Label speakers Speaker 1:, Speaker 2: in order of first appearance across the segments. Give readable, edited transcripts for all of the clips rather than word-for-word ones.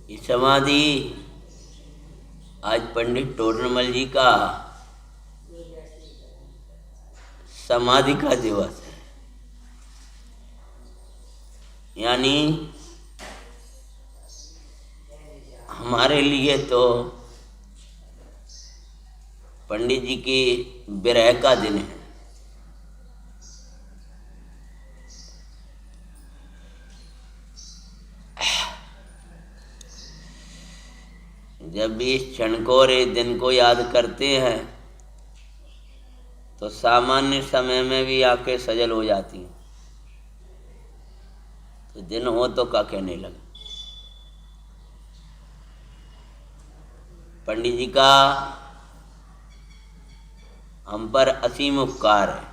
Speaker 1: ये समाधि आज पंडित टोडरमल जी का समाधि का दिवस है। यानी हमारे लिए तो पंडित जी की विरह का दिन है। जब भी इस क्षण को और इस दिन को याद करते हैं तो सामान्य समय में भी आंखें सजल हो जाती हैं। तो दिन हो तो क्या कहने लगा। पंडित जी का हम पर असीम उपकार है।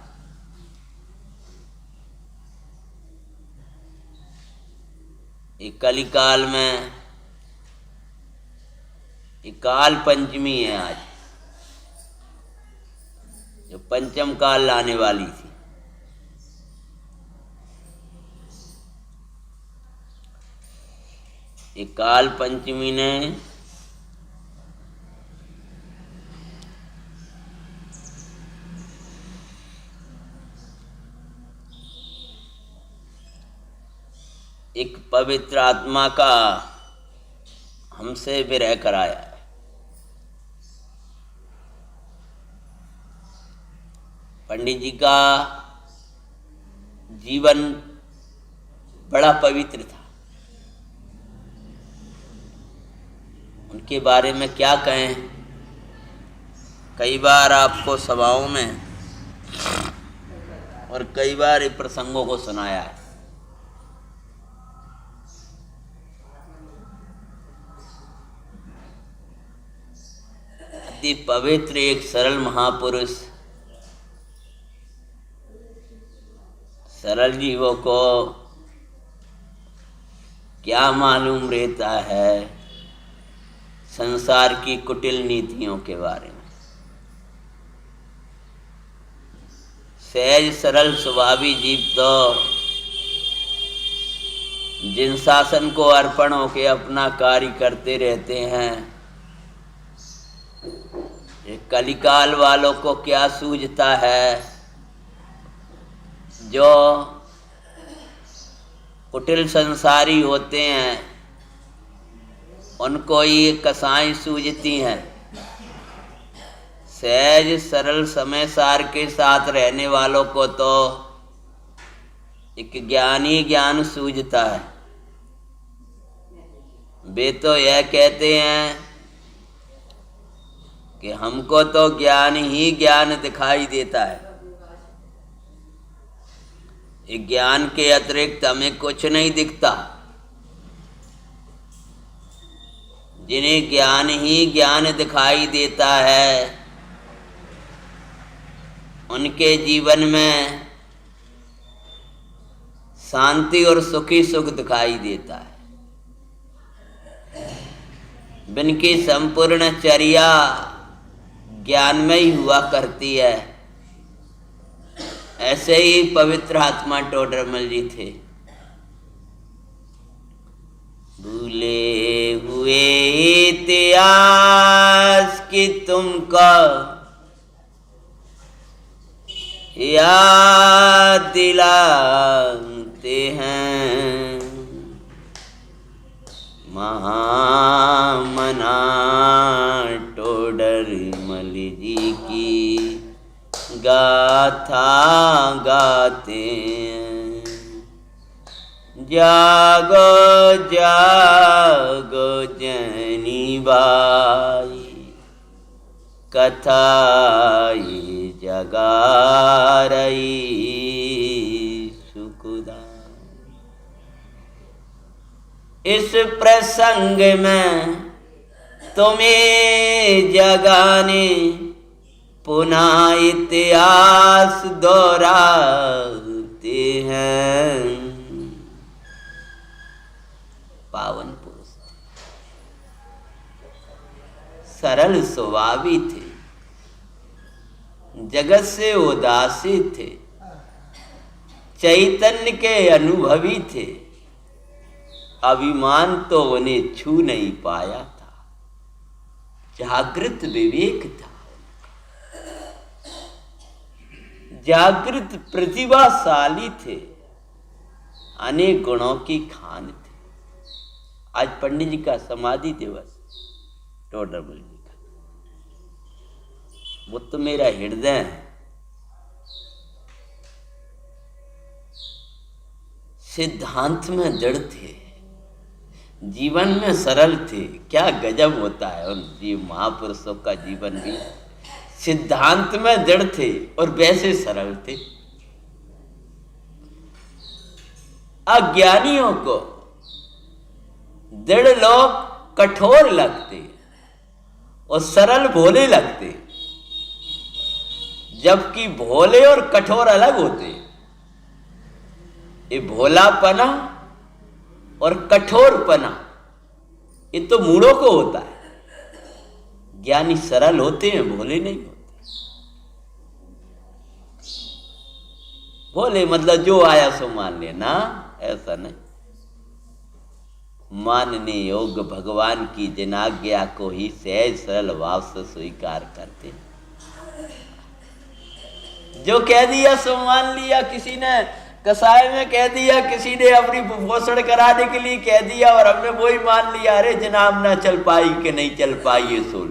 Speaker 1: एक कलिकाल में एक काल पंचमी है आज, जो पंचम काल लाने वाली थी। एक काल पंचमी ने एक पवित्र आत्मा का हमसे विरह कराया है। पंडित जी का जीवन बड़ा पवित्र था। उनके बारे में क्या कहें। कई बार आपको सभाओं में और कई बार इन प्रसंगों को सुनाया है। अति पवित्र एक सरल महापुरुष सरल जीवों को क्या मालूम रहता है संसार की कुटिल नीतियों के बारे में। सहज सरल स्वभावी जीव तो जिन शासन को अर्पण होके अपना कार्य करते रहते हैं, ये कलिकाल वालों को क्या सूझता है। जो कुटिल संसारी होते हैं उनको ये कसाई सूझती हैं। सहज सरल समय सार के साथ रहने वालों को तो एक ज्ञानी ज्ञान सूझता है। वे तो यह कहते हैं कि हमको तो ज्ञान ही ज्ञान दिखाई देता है। ज्ञान के अतिरिक्त हमें कुछ नहीं दिखता। जिन्हें ज्ञान ही ज्ञान दिखाई देता है उनके जीवन में शांति और सुखी सुख दिखाई देता है। जिनकी संपूर्ण चर्या ज्ञान में ही हुआ करती है। ऐसे ही पवित्र आत्मा टोडरमल जी थे। भूले हुए इतिहास की तुमको याद दिलाते हैं। महामना टोडरमल जी की गाथा गाते हैं। जागो जागो जनी बाई कथा ये जगा रही सुखदा। इस प्रसंग में तुम्हें जगाने पुनः इतिहास दोहराते हैं। पावन पुरुष सरल स्वभावी थे, जगत से उदासी थे, चैतन्य के अनुभवी थे। अभिमान तो उन्हें छू नहीं पाया था, जागृत विवेक था, जागृत प्रतिभाशाली थे, अनेक गुणों की खान थे। आज पंडित जी का समाधि दिवस, टोडरमल जी का, वो तो मेरा हृदय है। सिद्धांत में दृढ़ थे, जीवन में सरल थे। क्या गजब होता है उन जीव महापुरुषों का जीवन भी। सिद्धांत में दृढ़ थे और वैसे सरल थे। अज्ञानियों को दृढ़ लोग कठोर लगते और सरल भोले लगते, जबकि भोले और कठोर अलग होते। ये भोलापना और कठोरपना ये तो मूढ़ों को होता है। ज्ञानी सरल होते हैं, भोले नहीं होते। भोले मतलब जो आया सो मान लेना, ऐसा नहीं। मानने योग्य भगवान की जिनाज्ञा को ही सहज सरल भाव से स्वीकार करते हैं। जो कह दिया सो मान लिया। किसी ने कसाई में कह दिया, किसी ने अपनी पोषण कराने के लिए कह दिया और हमने वही मान लिया। अरे जनाब ना चल पाई कि नहीं चल पाई ये सोच।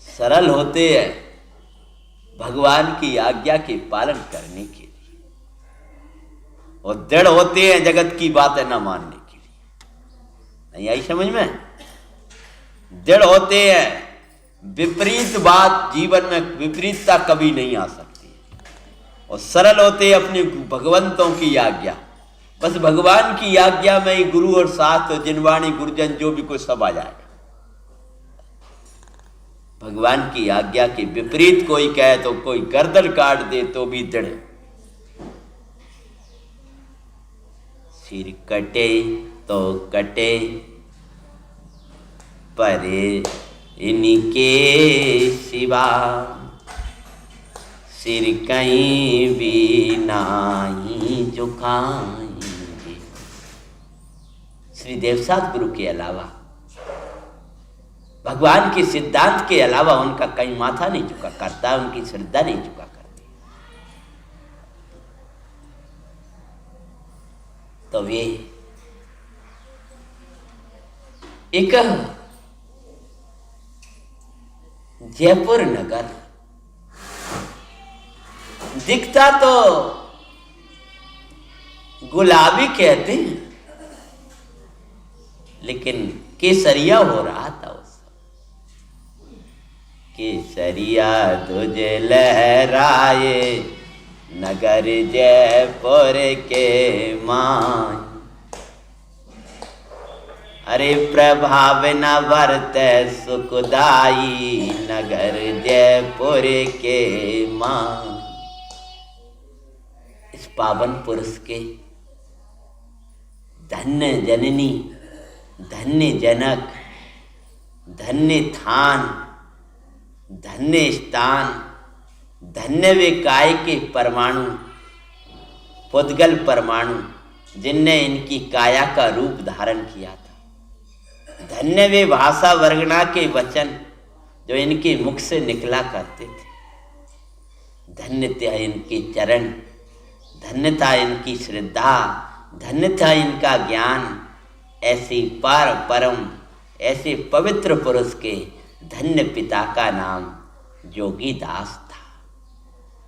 Speaker 1: सरल होते हैं भगवान की आज्ञा के पालन करने के लिए, और दृढ़ होते हैं जगत की बातें न मानने के लिए। नहीं आई समझ में? दृढ़ होते हैं, विपरीत बात जीवन में विपरीतता कभी नहीं आ सकती। और सरल होते हैं अपने भगवंतों की आज्ञा, बस भगवान की आज्ञा में ही गुरु और शास्त्र जिनवाणी गुरुजन जो भी कुछ सब आ जाएगा। भगवान की आज्ञा के विपरीत कोई कहे तो, कोई गर्दन काट दे तो भी दृढ़। सिर कटे तो कटे, परे इनके सिवा सिर कहीं भी नहीं झुकाएंगे। श्री देवसाद गुरु के अलावा, भगवान के सिद्धांत के अलावा उनका कहीं माथा नहीं झुका करता, उनकी श्रद्धा नहीं झुका करती। तो वे एक जयपुर नगर दिखता तो गुलाबी कहते हैं, लेकिन केसरिया हो रहा था उस केसरिया ध्वज लहराए नगर जयपुर के मान। अरे प्रभाव न बरते सुखदाई नगर जयपुर के मान। इस पावन पुरुष के धन्य जननी, धन्य जनक, धन्य थान, धन्य स्थान, धन्य वे काय के परमाणु, पुद्गल परमाणु जिनने इनकी काया का रूप धारण किया था। धन्य वे भाषा वर्गना के वचन जो इनके मुख से निकला करते थे। धन्य था इनके चरण, धन्य था इनकी श्रद्धा, धन्य था इनका ज्ञान। ऐसी पार परम, ऐसे पवित्र पुरुष के धन्य पिता का नाम जोगी दास था।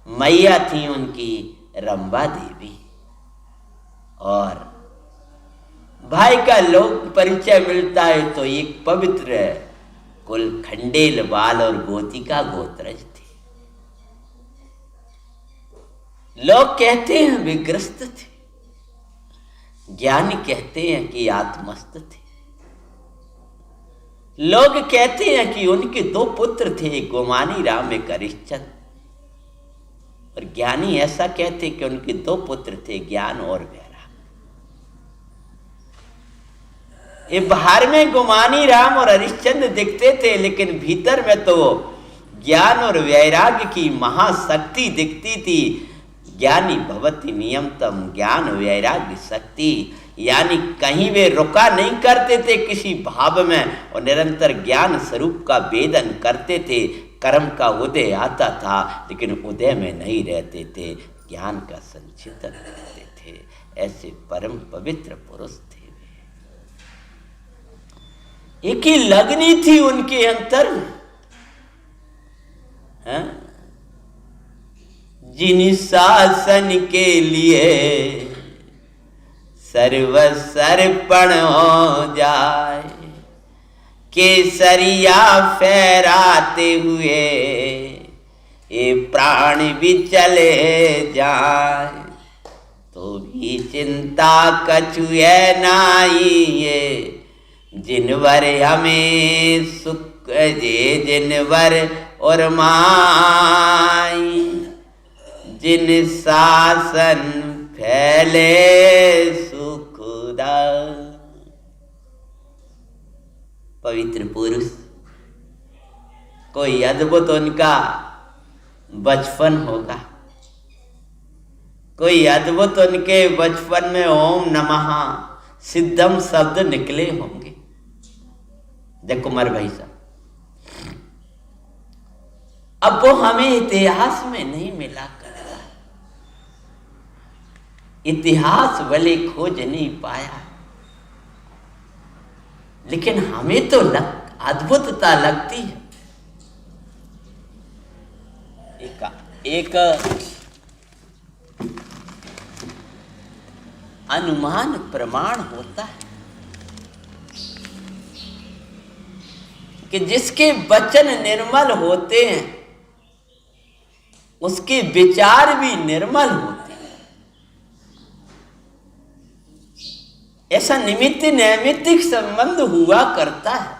Speaker 1: मैया थी उनकी रंबा देवी। और भाई का लोक परिचय मिलता है तो एक पवित्र कुल खंडेल बाल और गोतिका गोत्रज थे। लोग कहते हैं वे ग्रस्त थे, ज्ञानी कहते हैं कि आत्मस्त थे। लोग कहते हैं कि उनके दो पुत्र थे, गोमानी राम एक हरिश्चंद्र। और ज्ञानी ऐसा कहते कि उनके दो पुत्र थे, ज्ञान और वैराग। ये बाहर में गुमानी राम और हरिश्चंद्र दिखते थे, लेकिन भीतर में तो ज्ञान और वैराग्य की महाशक्ति दिखती थी। ज्ञानी भवति नियमतम, ज्ञान वैराग्य शक्ति। यानी कहीं वे रुका नहीं करते थे किसी भाव में और निरंतर ज्ञान स्वरूप का वेदन करते थे। कर्म का उदय आता था लेकिन उदय में नहीं रहते थे, ज्ञान का संचितन करते थे। ऐसे परम पवित्र पुरुष थे वे। एक ही लगनी थी उनके अंतर में, जिन शासन के लिए सर्वसर्पण हो जाए, केसरिया फहराते हुए ये प्राण भी चले जाए, तो भी चिंता कछु है नाई ये, जिनवर हमें सुख जे जिनवर और माई, जिन शासन फैले सुखदा। पवित्र पुरुष, कोई अद्भुत उनका बचपन होगा, कोई अद्भुत उनके बचपन में ओम नमः सिद्धम शब्द निकले होंगे। देखो कुमार भाई साहब, अब वो हमें इतिहास में नहीं मिला करता, इतिहास भले खोज नहीं पाया, लेकिन हमें तो अद्भुतता लगती है। एक अनुमान प्रमाण होता है कि जिसके वचन निर्मल होते हैं उसके विचार भी निर्मल होते हैं। ऐसा निमित्त नैमित्तिक संबंध हुआ करता है।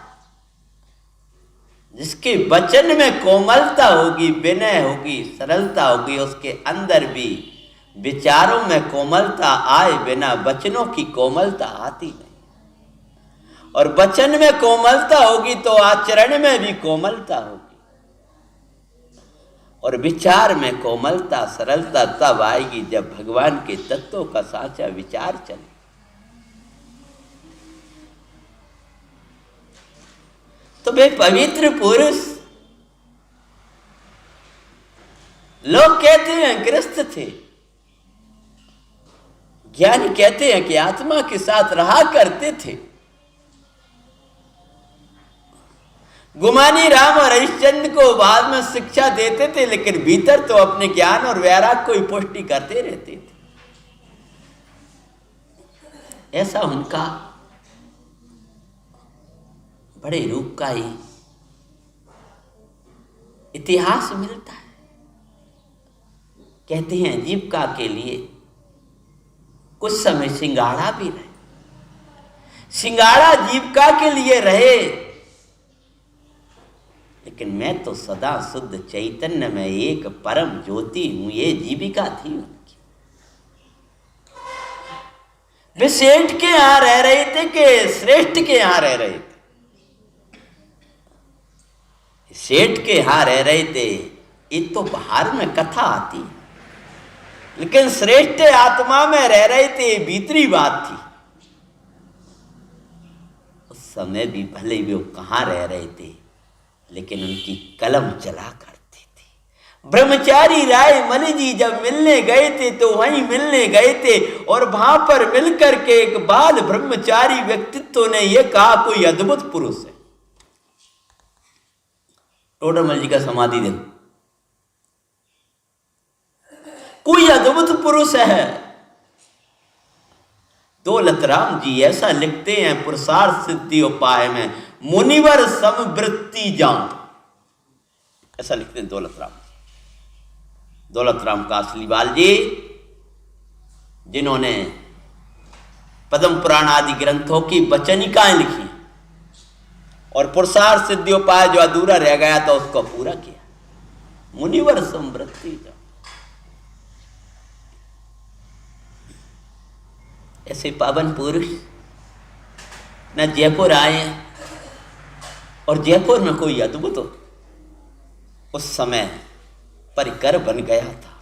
Speaker 1: जिसके वचन में कोमलता होगी, विनय होगी, सरलता होगी, उसके अंदर भी विचारों में कोमलता आए बिना वचनों की कोमलता आती नहीं। और वचन में कोमलता होगी तो आचरण में भी कोमलता होगी। और विचार में कोमलता, सरलता तब आएगी जब भगवान के तत्वों का साचा विचार चले। तो वे पवित्र पुरुष, लोग कहते हैं ग्रस्त थे, ज्ञानी कहते हैं कि आत्मा के साथ रहा करते थे। गुमानी राम और हरिश्चंद्र को बाद में शिक्षा देते थे, लेकिन भीतर तो अपने ज्ञान और वैराग को ही पुष्टि करते रहते थे। ऐसा उनका बड़े रूप का ही इतिहास मिलता है। कहते हैं जीविका के लिए कुछ समय सिंगाड़ा भी रहे, सिंगाड़ा जीविका के लिए रहे, लेकिन मैं तो सदा शुद्ध चैतन्य में एक परम ज्योति हूं, ये जीविका थी उनकी। वे सेठ के यहां रह रहे थे कि श्रेष्ठ के यहां रह रहे थे? सेठ के यहां रह रहे थे, ये तो बाहर में कथा आती, लेकिन श्रेष्ठ आत्मा में रह रहे थे, भीतरी बात थी। उस समय भी भले भी वो कहाँ रह रहे थे, लेकिन उनकी कलम चला करती थी। ब्रह्मचारी राय मणि जी जब मिलने गए थे तो वहीं मिलने गए थे, और वहां पर मिलकर के एक बाल ब्रह्मचारी व्यक्तित्व ने यह कहा, कोई अद्भुत पुरुष है। टोडरमल जी का समाधि दिन, कोई अद्भुत पुरुष है। दौलतराम जी ऐसा लिखते हैं पुरुषार्थ सिद्धि उपाय में, मुनिवर समवृत्ति जान, ऐसा लिखते हैं दौलतराम जी। दौलतराम कासलीवाल जी, जिन्होंने पद्म पुराण आदि ग्रंथों की वचनिकाएं लिखी और पुरुषार्थ सिद्धि उपाय जो अधूरा रह गया था उसको पूरा किया। मुनिवर समवृत्ति जान, ऐसे पावन पुरुष न जयपुर आए, और जयपुर में कोई अद्भुत उस समय परिकर बन गया था।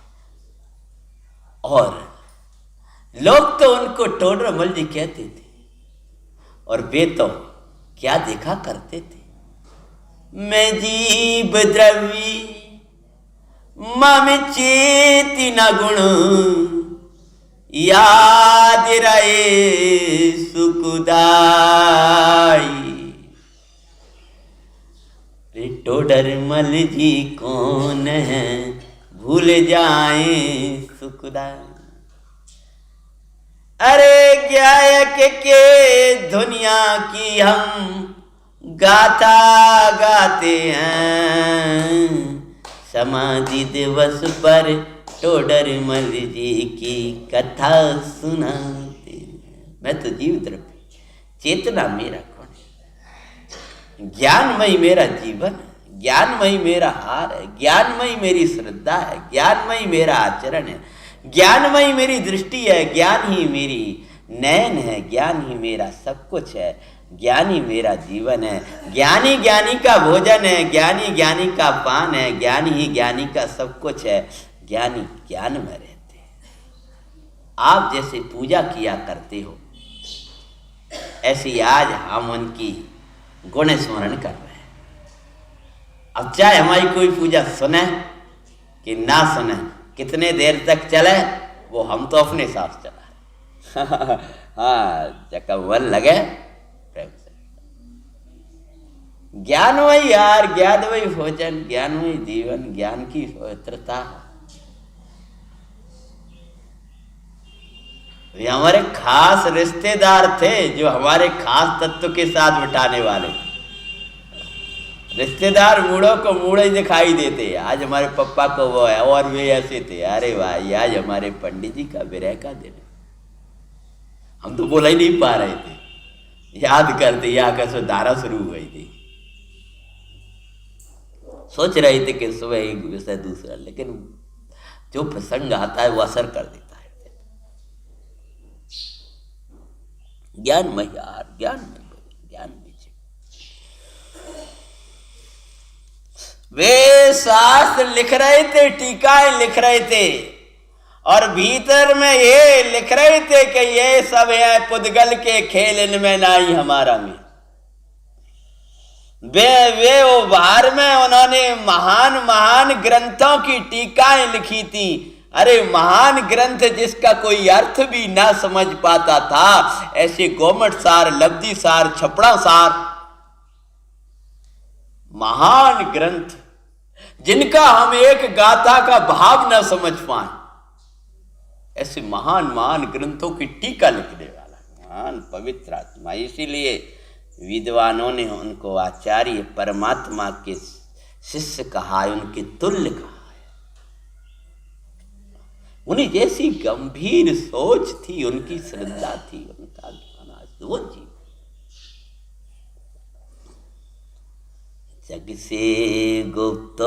Speaker 1: और लोग तो उनको टोडरमल जी कहते थे, और वे तो क्या देखा करते थे, मैं जीव द्रवी मम चेति न गुण याद रहे सुखदाई। रे टोडरमल जी कौन है भूल जाए सुखदाई। अरे गायक के दुनिया की हम गाथा गाते हैं, समाधि दिवस पर टोडरमल जी की कथा सुनाते हैं। मैं तो जीव द्रव्य, चेतना मेरा कौन है, ज्ञानमयी मेरा जीवन है, ज्ञानमयी मेरा हार है, ज्ञानमयी मेरी श्रद्धा है, ज्ञानमयी मेरा आचरण है, ज्ञानमयी मेरी दृष्टि है, ज्ञान ही मेरी नयन है, ज्ञान ही मेरा सब कुछ है, ज्ञानी मेरा जीवन है। ज्ञानी ज्ञानी का भोजन है, ज्ञानी ज्ञानी का पान है, ज्ञानी ही ज्ञानी का सब कुछ है, ज्ञानी ज्ञान में रहते हैं। आप जैसे पूजा किया करते हो, ऐसी आज हम उनकी गुण स्मरण कर रहे हैं। अब चाहे हमारी कोई पूजा सुने कि ना सुने, कितने देर तक चले, वो हम तो अपने साथ चला हाँ, जब मन लगे प्रेम से। ज्ञानमयी यार, ज्ञानमयी भोजन, ज्ञानमयी जीवन, ज्ञान की पवित्रता। ये हमारे खास रिश्तेदार थे, जो हमारे खास तत्व के साथ बिठाने वाले। रिश्तेदार मूढ़ों को मूढ़ ही दिखाई देते। आज हमारे पप्पा को वो है, और वे ऐसे थे। अरे भाई, आज हमारे पंडित जी का विरह का दिन, हम तो बोला ही नहीं पा रहे थे, याद करते या कैसे धारा शुरू हो गई थी। सोच रहे थे कि सुबह एक विषय दूसरा, लेकिन जो प्रसंग आता है वो असर कर देता है। ज्ञान में यार, ज्ञान में वे शास्त्र लिख रहे थे, टीकाएं लिख रहे थे, और भीतर में ये लिख रहे थे कि ये सब है पुद्गल के खेल, इनमें नहीं हमारा में। वे वो बाहर में उन्होंने महान महान ग्रंथों की टीकाएं लिखी थी। अरे महान ग्रंथ जिसका कोई अर्थ भी ना समझ पाता था, ऐसे गोमट सार, लब्धि सार, छपड़ा सार, महान ग्रंथ जिनका हम एक गाथा का भाव न समझ पाए, ऐसे महान महान ग्रंथों की टीका लिखने वाला महान पवित्र आत्मा। इसीलिए विद्वानों ने उनको आचार्य परमात्मा के शिष्य कहा है, उनके तुल्य कहा है। उन्हें जैसी गंभीर सोच थी, उनकी श्रद्धा थी, उनका ज्ञान, आज वो जीव जग से गुप्त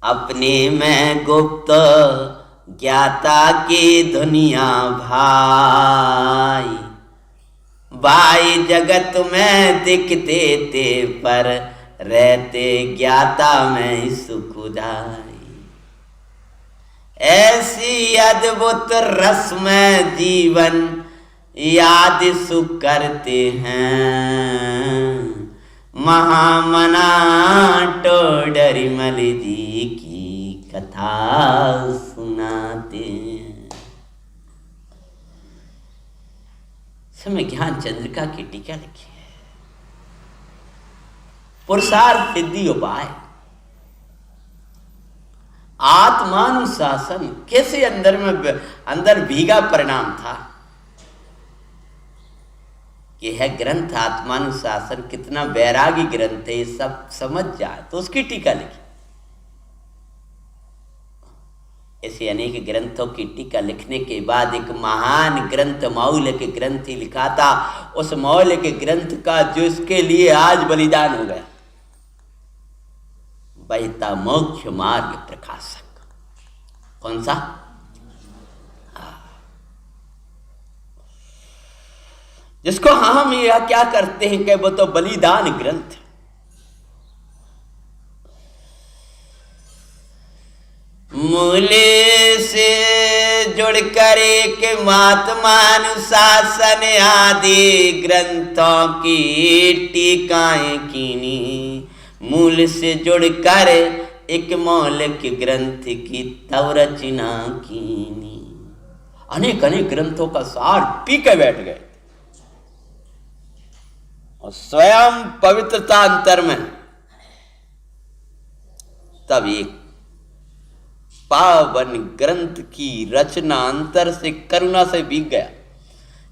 Speaker 1: अपने में गुप्त, ज्ञाता की दुनिया भाई, भाई जगत में दिखते थे पर रहते ज्ञाता में सुखदाई। ऐसी अद्भुत रस में जीवन याद सुख करते हैं, महामना टोडरमल जी की कथा सुनाते हैं। समय ज्ञान चंद्रिका की टीका लिखी है। पुरुषार्थ सिद्धि उपाय, आत्मानुशासन कैसे अंदर भीगा परिणाम था कि है ग्रंथ आत्मानुशासन कितना वैरागी ग्रंथ है, सब समझ जाए तो उसकी टीका लिखी। ऐसे अनेक ग्रंथों की टीका लिखने के बाद एक महान ग्रंथ मौलिक ग्रंथ ही लिखा था। उस मौलिक ग्रंथ का जो इसके लिए आज बलिदान हो गया, बहिता मोक्ष मार्ग प्रकाशक। कौन सा? जिसको हम यह क्या करते हैं कि वो तो बलिदान ग्रंथ। मूले से जुड़कर एक महात्मानुशासन आदि ग्रंथों की टीकाएं कीनी। मूल से जुड़कर एक मौलिक ग्रंथ की तव रचना कीनी। अनेक अनेक ग्रंथों का सार पी के बैठ गए और स्वयं पवित्रता अंतर में तब एक पावन ग्रंथ की रचना अंतर से करुणा से भीग गया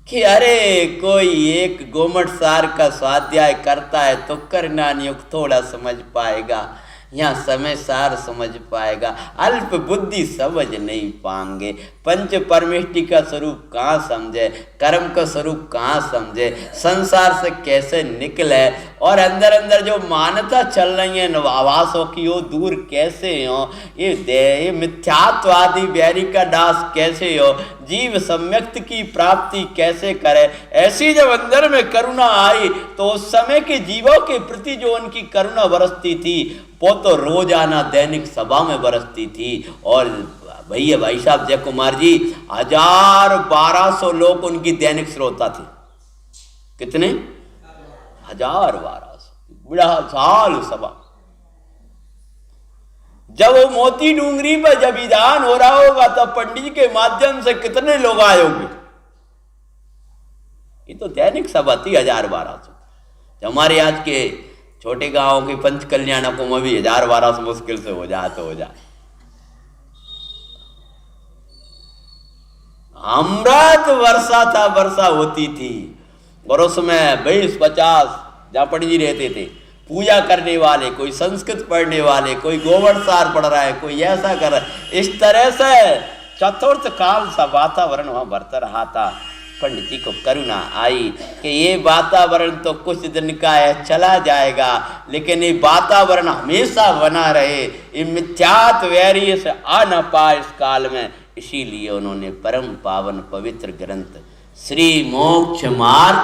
Speaker 1: कि अरे कोई एक गोमट सार का स्वाध्याय करता है तो करना युग थोड़ा समझ पाएगा, यहाँ समय सार समझ पाएगा, अल्प बुद्धि समझ नहीं पाएंगे। पंच परमेष्टि का स्वरूप कहाँ समझे, कर्म का स्वरूप कहाँ समझे, संसार से कैसे निकले और अंदर अंदर जो मान्यता चल रही है आवासों की वो दूर कैसे हो, ये मिथ्यात्वादी बैरी का दास कैसे हो, जीव सम्यक्त की प्राप्ति कैसे करे। ऐसी जब अंदर में करुणा आई तो उस समय के जीवों के प्रति जो उनकी करुणा बरसती थी वो तो रोजाना दैनिक सभा में बरसती थी। और भैया भाई साहब जय कुमार जी 1200 लोग उनकी दैनिक श्रोता थे। कितने? 1200 बड़ा साल सभा। जब वो मोती डूंगरी पर जब विधान हो रहा होगा तब पंडित जी के माध्यम से कितने लोग आए होंगे। ये तो दैनिक सभा थी 1200। हमारे आज के छोटे गांवों की पंच कल्याणकों में भी 1200 मुश्किल से हो जाए तो हो जाए। अमृत वर्षा था, वर्षा होती थी और उसमें 20-50 जहाँ पंडित जी रहते थे पूजा करने वाले, कोई संस्कृत पढ़ने वाले, कोई गोवर्धन सार पढ़ रहा है, कोई ऐसा कर रहा है। इस तरह से चतुर्थ काल सा वातावरण वहां बरता रहा था। पंडित जी को करुणा आई कि ये वातावरण तो कुछ दिन का है, चला जाएगा, लेकिन ये वातावरण हमेशा बना रहे, ये मिथ्यात्व वैरी से आ न पाए इस काल में। इसीलिए उन्होंने परम पावन पवित्र ग्रंथ श्री मोक्ष मार्ग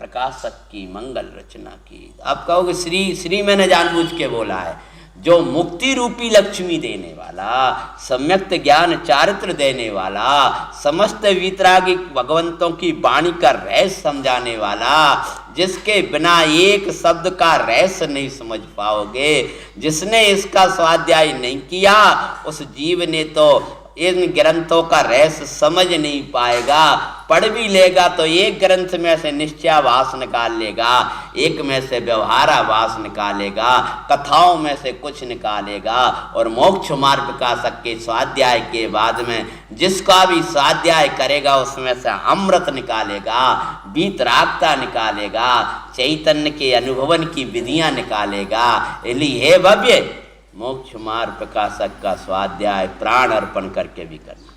Speaker 1: प्रकाशक की मंगल रचना की। आप कहोगे श्री श्री मैंने जानबूझ के बोला है। जो मुक्ति रूपी लक्ष्मी देने वाला, सम्यक्त ज्ञान चारित्र देने वाला, समस्त वितरागी भगवंतों की वाणी का रहस्य समझाने वाला, जिसके बिना एक शब्द का रहस्य नहीं समझ पाओगे, जिसने इसका स्वाध्याय नहीं किया उस जीव ने तो इन ग्रंथों का रहस्य समझ नहीं पाएगा। पढ़ भी लेगा तो एक ग्रंथ में से निश्चयाभास निकाल लेगा, एक में से व्यवहाराभास निकालेगा, कथाओं में से कुछ निकालेगा। और मोक्ष मार्ग प्रकाशक के स्वाध्याय के बाद में जिसका भी स्वाध्याय करेगा उसमें से अमृत निकालेगा, वीतरागता निकालेगा, चैतन्य के अनुभवन की विधियां निकालेगा। इसलिए हे भव्य मोक्ष मार्ग प्रकाशक का स्वाध्याय प्राण अर्पण करके भी करना।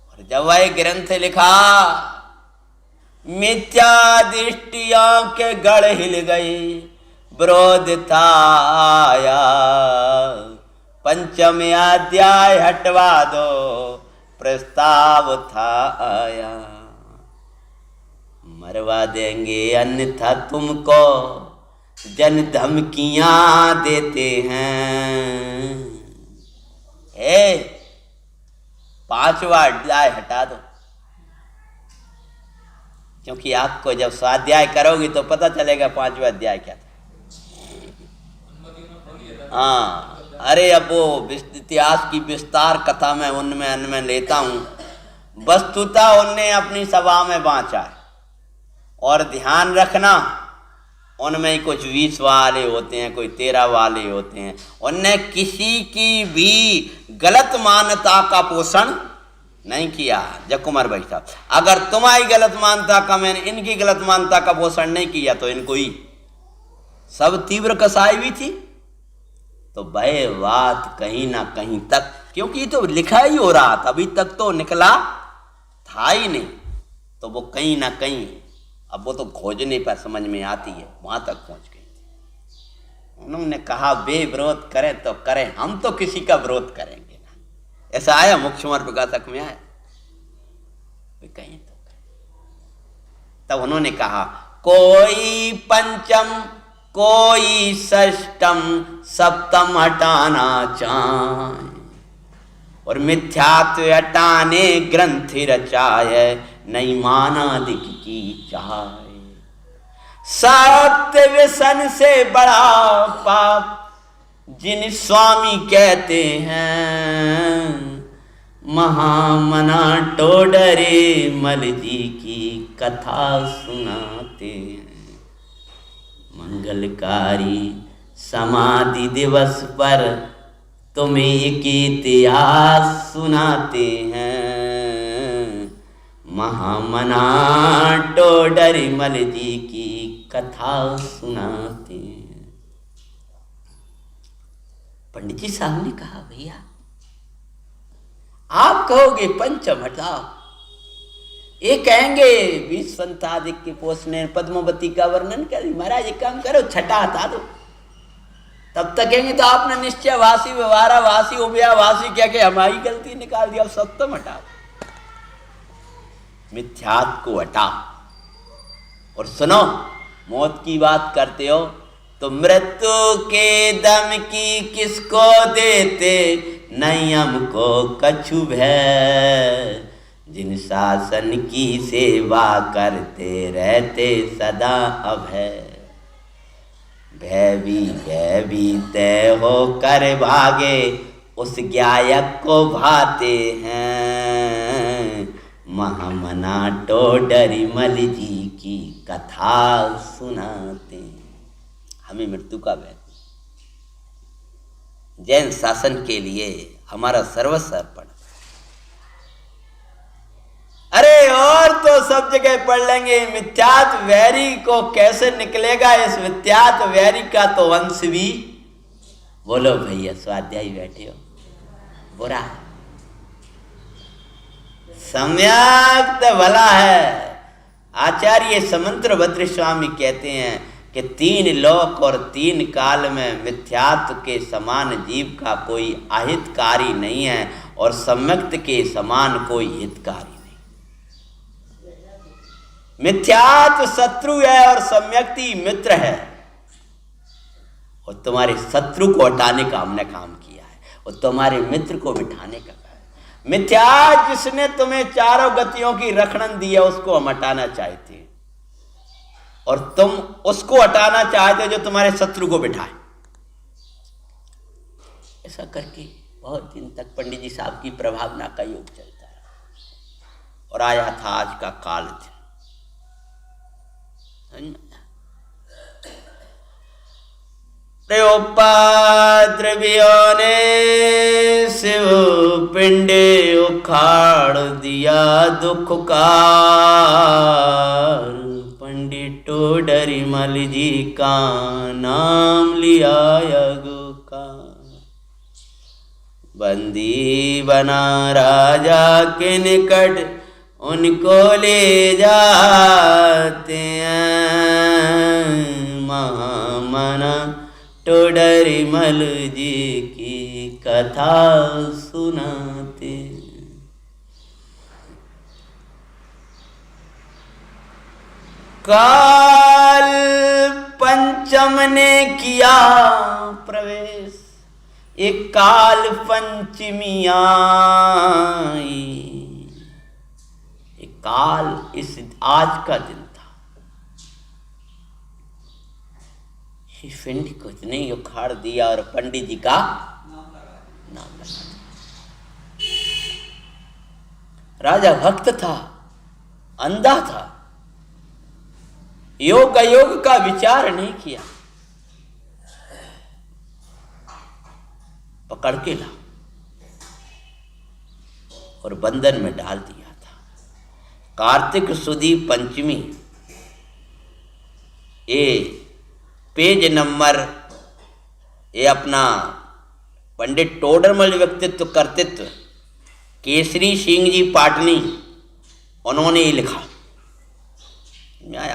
Speaker 1: और जब वह ग्रंथ लिखा मिथ्या दृष्टियों के गढ़ हिल गए, विरोध था आया, पंचम अध्याय हटवा दो प्रस्ताव था आया। मरवा देंगे अन्यथा तुमको जन धमकियां देते हैं। 5वां अध्याय हटा दो, क्योंकि आपको जब स्वाध्याय करोगे तो पता चलेगा 5वां अध्याय क्या था। हाँ, अरे अब वो इतिहास की विस्तार कथा में उनमें लेता हूं। वस्तुतः उनने अपनी सभा में बांचा है और ध्यान रखना उनमें कुछ 20 वाले होते हैं, कोई 13 वाले होते हैं। उनने किसी की भी गलत मान्यता का पोषण नहीं किया। जय कुमार भाई साहब, अगर तुम्हारी गलत मान्यता का, मैंने इनकी गलत मान्यता का पोषण नहीं किया तो इनको ही सब तीव्र कसाई भी थी। तो वह बात कहीं ना कहीं तक, क्योंकि तो लिखा ही हो रहा था, अभी तक तो निकला था ही नहीं, तो वो कहीं ना कहीं अब वो तो खोजने पर समझ में आती है, वहां तक पहुंच गई। उन्होंने कहा वे विरोध करें तो करें, हम तो किसी का विरोध करेंगे ना। ऐसा आया मोक्ष मार्ग प्रकाशक में आया, वे कहीं तो करें। तब उन्होंने कहा कोई पंचम कोई षष्टम सप्तम हटाना चाहे। और मिथ्यात्व हटाने ग्रंथ रचाए, नहीं माना दिख की चाहे। सत्य व्यसन से बड़ा पाप जिन स्वामी कहते हैं, महामना टोडरे मल जी की कथा सुनाते हैं। मंगलकारी समाधि दिवस पर तुम्हें एक इतिहास सुनाते हैं, महामना टोडरे मल जी की कथा सुनाते हैं। पंडित जी साहब ने कहा, भैया आप कहोगे पंचम हटाओ, ये कहेंगे 20 संताधिक के पोष ने पद्मावती का वर्णन कर, महाराज एक काम करो छठा हटा दो। तब तक कहेंगे तो आपने निश्चय वासी व्यवहारा वासी उभया वासी क्या के हमारी गलती निकाल दिया, अब सप्तम हटाओ, मिथ्यात्व को हटाओ। और सुनो, मौत की बात करते हो तो मृत्यु के दम की किसको देते, नहीं हमको कछु भय, जिन शासन की सेवा करते रहते सदा अभय। भय भी तय हो कर भागे, उस गायक को भाते हैं, महामना टोडरी मल जी की कथा सुनाते हैं। हमें मृत्यु का भय, जैन शासन के लिए हमारा सर्वस्व अर्पण। अरे और तो सब जगह पढ़ लेंगे, मिथ्यात्व वैरी को कैसे निकलेगा, इस मिथ्यात्व वैरी का तो वंश भी। बोलो भैया स्वाध्यायी बैठे हो, बुरा है, सम्यक भला है। आचार्य समंत्र भद्र स्वामी कहते हैं कि 3 लोक और 3 काल में मिथ्यात्व के समान जीव का कोई अहितकारी नहीं है, और सम्यक्त के समान कोई हितकारी नहीं। मिथ्यात्व शत्रु है और सम्यक्ति मित्र है, और तुम्हारे शत्रु को हटाने का हमने काम किया है, और तुम्हारे मित्र को बिठाने का। मिथ्या जिसने तुम्हें चारों गतियों की रखणन दी है, उसको हम हटाना चाहते हैं, और तुम उसको हटाना चाहते हो जो तुम्हारे शत्रु को बिठाए। ऐसा करके बहुत दिन तक पंडित जी साहब की प्रभावना का योग चलता है, और आया था आज का काल। उपद्रवियों ने शिव पिंड उखाड़ दिया दुख का, पंडित टोडरी मल जी का नाम लिया यज्ञ का। बंदी बना राजा के निकट उनको ले जाते हैं, महामना टोडरी मल जी की कथा सुनाते। काल पंचम ने किया प्रवेश, एक काल पंचमी आई। एक काल इस आज का दिन था, पिंड को नहीं उखाड़ दिया और पंडित जी का नाम लगा। राजा भक्त था, अंधा था, योग अयोग का विचार नहीं किया, पकड़ के ला और बंधन में डाल दिया था। कार्तिक सुदी पंचमी, ये पेज नंबर, ये अपना पंडित टोडरमल व्यक्तित्व कर्तृत्व केसरी सिंह जी पाटनी, उन्होंने ही लिखा।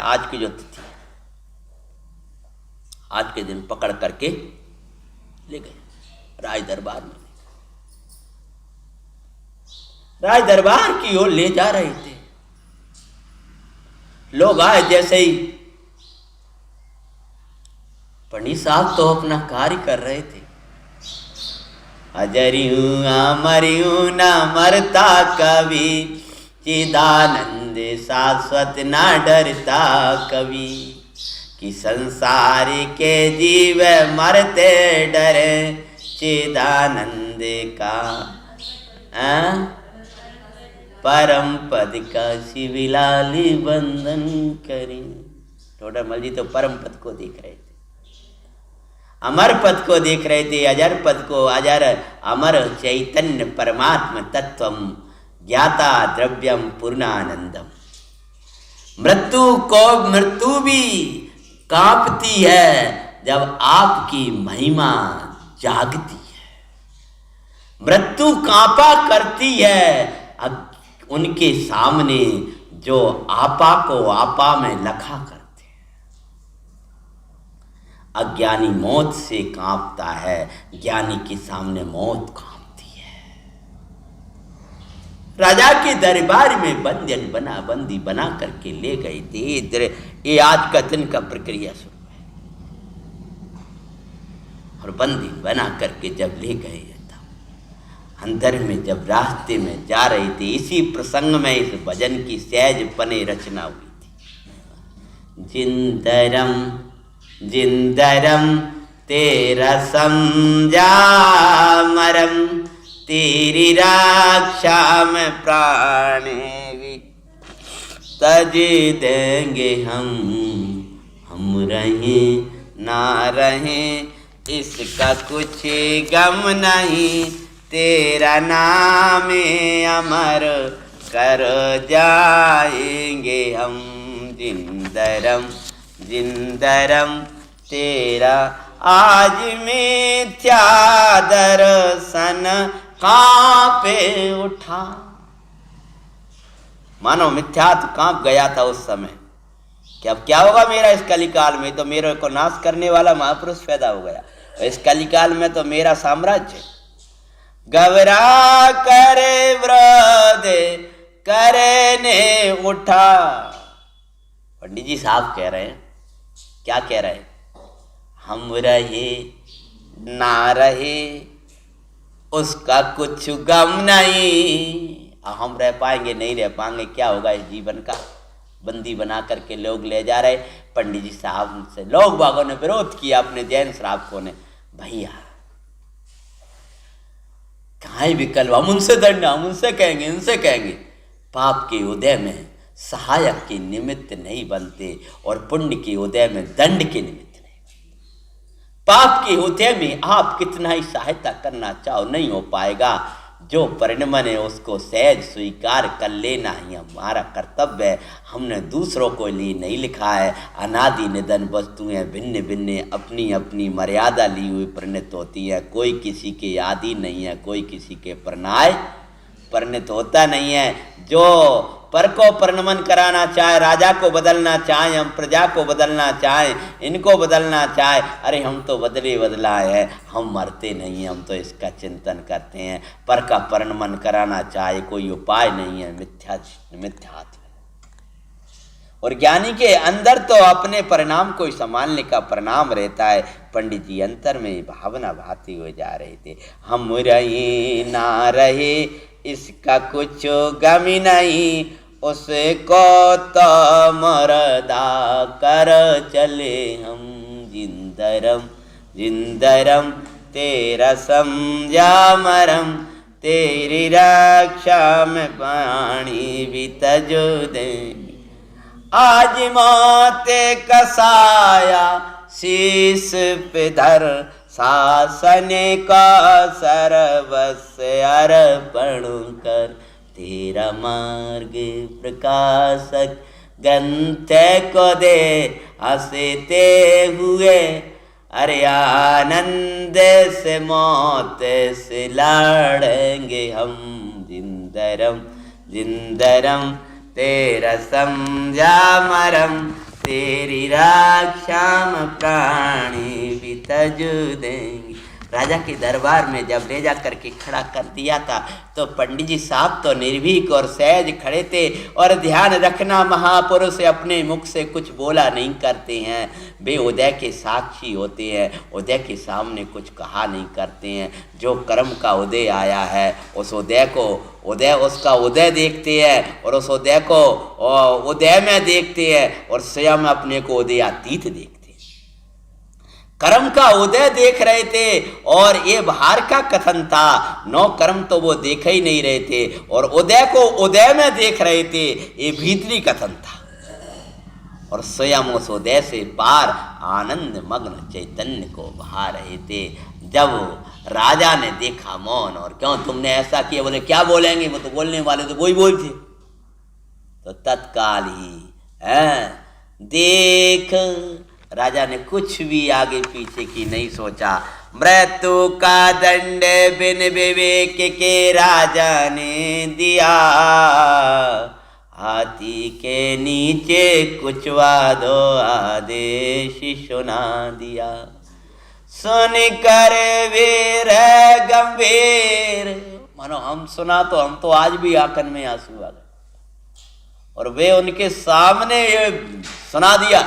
Speaker 1: आज की जो तिथि, आज के दिन पकड़ करके ले गए राज दरबार में। राज दरबार की ओर ले जा रहे थे, लोग आए जैसे ही, पंडित साहब तो अपना कार्य कर रहे थे, अजरियूं अमरियूं न मरता कभी, चिदानंद शाश्वत न डरता कभी। कि संसार के जीव मरते डरे, चिदानंद का परम पद का शिविलाली बंधन करें। टोडरमल जी तो परम पद को देख रहे थे, अमर पद को देख रहे थे, अजर पद को, अजर अमर चैतन्य परमात्म तत्वम ज्ञाता द्रव्यम पूर्णानंदम। मृत्यु भी कांपती है जब आपकी महिमा जागती है। मृत्यु कांपा करती है उनके सामने जो आपा को आपा में लखा करते हैं। अज्ञानी मौत से कांपता है, ज्ञानी के सामने मौत कांपती है। राजा के दरबार में बंदी बना करके ले गए थे। ये आज का दिन का प्रक्रिया शुरू है। और बंदी बना करके जब ले गए अंदर में, जब रास्ते में जा रहे थे, इसी प्रसंग में इस भजन की सहज पने रचना हुई थी। जिंदरम जिंदरम तेरा समझा मरम, तेरी रक्षा में प्राण तज देंगे हम रहे ना रहे इसका कुछ गम नहीं, तेरा नाम अमर कर जाएंगे हम। जिंदरम जिंदरम तेरा आज मिथ्या दर्शन कांपे उठा। मानो मिथ्या तो कांप गया था उस समय कि अब क्या होगा मेरा इस कलिकाल में। तो मेरे को नाश करने वाला महापुरुष पैदा हो गया, इस कलिकाल में तो मेरा साम्राज्य घबरा करे वृद करने उठा। पंडित जी साहब कह रहे हैं, क्या कह रहे हैं? हम रहे ना रहे उसका कुछ गम नहीं। हम रह पाएंगे नहीं रह पाएंगे, क्या होगा इस जीवन का। बंदी बना करके लोग ले जा रहे। पंडित जी साहब से लोग बागों ने विरोध किया, अपने जैन श्रावकों ने, भैया कहाँ विकल्प, हम उनसे दंड, हम उनसे कहेंगे, उनसे कहेंगे। पाप के उदय में सहायक के निमित्त नहीं बनते और पुण्य के उदय में दंड के निमित्त नहीं बनते। पाप के उदय में आप कितना ही सहायता करना चाहो नहीं हो पाएगा। जो परिणमन है उसको सहज स्वीकार कर लेना ही हमारा कर्तव्य है। हमने दूसरों को लिए नहीं लिखा है। अनादि निधन वस्तुएं भिन्न भिन्न अपनी अपनी मर्यादा ली हुई परिणत होती है। कोई किसी के आदि नहीं है, कोई किसी के परनाय परिणत होता नहीं है। जो पर को परिणमन कराना चाहे, राजा को बदलना चाहे, हम प्रजा को बदलना चाहे, इनको बदलना चाहे, अरे हम तो बदला है, हम मरते नहीं हैं, हम तो इसका चिंतन करते हैं। पर का परिणमन कराना चाहे कोई उपाय नहीं है, मिथ्यात्व। और ज्ञानी के अंदर तो अपने परिणाम को संभालने का परिणाम रहता है। पंडित जी अंतर में भावना भाती हुए जा रहे थे। हम रहे ना रहे इसका कुछ गम नहीं, उसको तो मरदा कर चले हम। जिंदरम जिंदरम तेरा समझा मरम, तेरी रक्षा में पानी भी तजो देंगे। आज मौते कसाया शीस पे धर, शासन का सर्वस्व अर्पण कर। तेरा मार्ग प्रकाशक ग्रंथ को दे हंसते हुए, अरे आनंद से मौत से लड़ेंगे हम। जिंदरम जिंदरम तेरा समझा मरम, तेरी रक्षा में प्राणी भी तज देंगे। राजा के दरबार में जब ले जा करके खड़ा कर दिया था तो पंडित जी साहब तो निर्भीक और सहज खड़े थे। और ध्यान रखना, महापुरुष अपने मुख से कुछ बोला नहीं करते हैं, वे उदय के साक्षी होते हैं, उदय के सामने कुछ कहा नहीं करते हैं। जो कर्म का उदय आया है उस उदय को उसका उदय देखते हैं और उस उदय को उदय में देखते हैं और स्वयं अपने को उदयातीत देखते हैं। कर्म का उदय देख रहे थे और ये बाहर का कथन था, 9 कर्म तो वो देख ही नहीं रहे थे और उदय को उदय में देख रहे थे, ये भीतरी कथन था। और स्वयं उस उदय से पार आनंद मग्न चैतन्य को बहा रहे थे। जब राजा ने देखा मौन, और क्यों तुमने ऐसा किया? बोले क्या बोलेंगे, वो तो बोलने वाले तो वही बोलते। तो तत्काल ही देख, राजा ने कुछ भी आगे पीछे की नहीं सोचा। मृत्यु का दंड बिन विवेक के राजा ने दिया, हाथी के नीचे कुचवा दो आदेश सुना दिया। सुन कर वीर गंभीर, मानो हम सुना तो हम तो आज भी आंखन में आंसू आ गए। और वे उनके सामने ये सुना दिया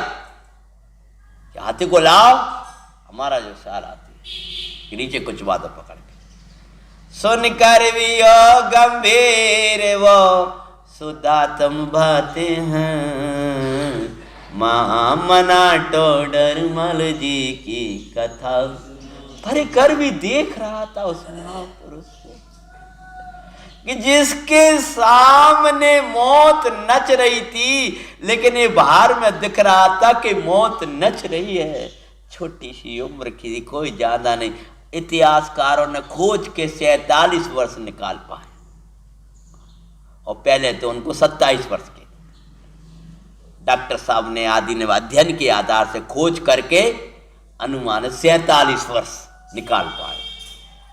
Speaker 1: कि हाथी को लाओ, हमारा जो सार हाथी नीचे कुछ बात पकड़ के। सुन कर भी गंभीर वो सुदातम बातें हैं, महामना टोडर मल जी की कथा। भरे कर भी देख रहा था उस महापुरुष को कि जिसके सामने मौत नच रही थी, लेकिन ये बाहर में दिख रहा था कि मौत नच रही है। छोटी सी उम्र की, कोई ज्यादा नहीं। इतिहासकारों ने खोज के 47 वर्ष निकाल पाए और पहले तो उनको 27 वर्ष के। डॉक्टर साहब ने आदि ने अध्ययन के आधार से खोज करके अनुमान 47 वर्ष निकाल पाए।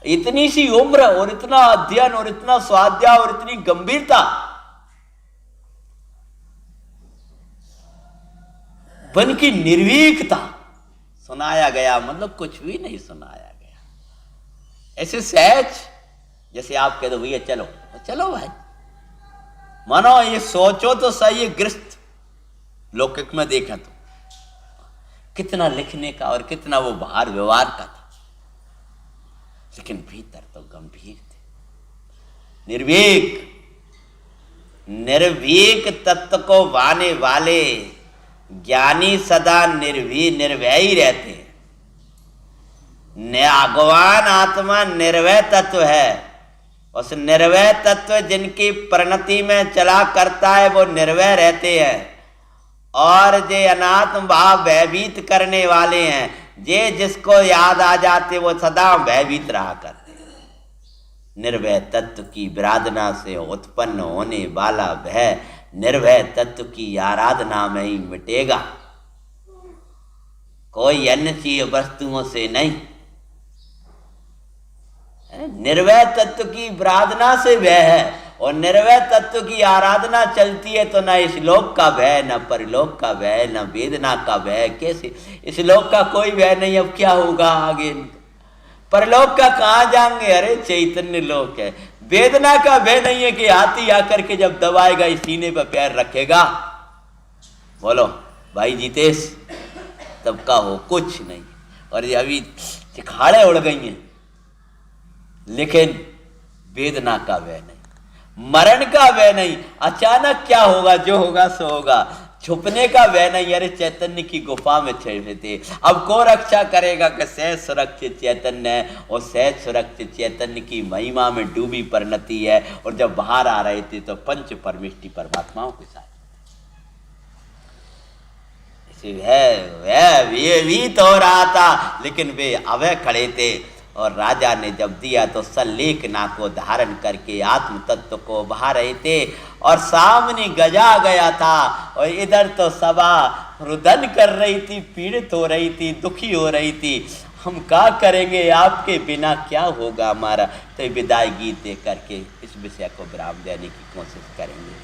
Speaker 1: इतनी सी उम्र और इतना अध्ययन और इतना स्वाध्याय और इतनी गंभीरता, बन की निर्भीकता सुनाया गया, मतलब कुछ भी नहीं सुनाया गया। ऐसे सहज जैसे आप कह दो भैया चलो चलो भाई, मानो ये सोचो तो सही, ये गृहस्थ लौकिक में देखा तो कितना लिखने का और कितना वो बाहर व्यवहार का था, लेकिन भीतर तो गंभीर थे। निर्भीक तत्व को वाने वाले ज्ञानी सदा निर्भय ही रहते हैं। भगवान आत्मा निर्भय तत्व है। उस निर्भय तत्व जिनकी परिणति में चला करता है वो निर्भय रहते हैं। और जे अनात्म भाव भयभीत करने वाले हैं, जे जिसको याद आ जाते वो सदा भयभीत रहा करते हैं। निर्भय तत्व की विराधना से उत्पन्न होने वाला भय निर्भय तत्व की आराधना में ही मिटेगा, कोई अन्य चीज वस्तुओं से नहीं। निर्भय तत्व की विराधना से भय है और निर्भय तत्व की आराधना चलती है तो ना इस लोक का भय, न परलोक का भय, न वेदना का भय। कैसे इस लोक का कोई भय नहीं, अब क्या होगा आगे, परलोक का कहाँ जाएंगे, अरे चैतन्य लोक है। वेदना का भय नहीं है कि हाथी आकर के जब दबाएगा इस सीने पर पैर रखेगा, बोलो भाई जीतेश, तब का हो कुछ नहीं। और ये अभी चिखाड़े उड़ गई हैं, लेकिन वेदना का भय नहीं, मरण का भय नहीं, अचानक क्या होगा, जो होगा सो होगा, छुपने का भय नहीं। अरे चैतन्य की गुफा में छिपे थे, अब कौन रक्षा करेगा कि सहज सुरक्षित चैतन्य है और सहज सुरक्षित चैतन्य की महिमा में डूबी परिणति है। और जब बाहर आ रहे थे तो पंच परमिष्टि परमात्माओं के साथ ये भी तो हो रहा था, लेकिन वे अभय खड़े थे। और राजा ने जब दिया तो सल्लेखना को धारण करके आत्म तत्व को बहा रहे थे। और सामने गजा गया था और इधर तो सभा रुदन कर रही थी, पीड़ित हो रही थी, दुखी हो रही थी। हम क्या करेंगे, आपके बिना क्या होगा हमारा। तो विदाई गीत दे करके इस विषय को विराम देने की कोशिश करेंगे।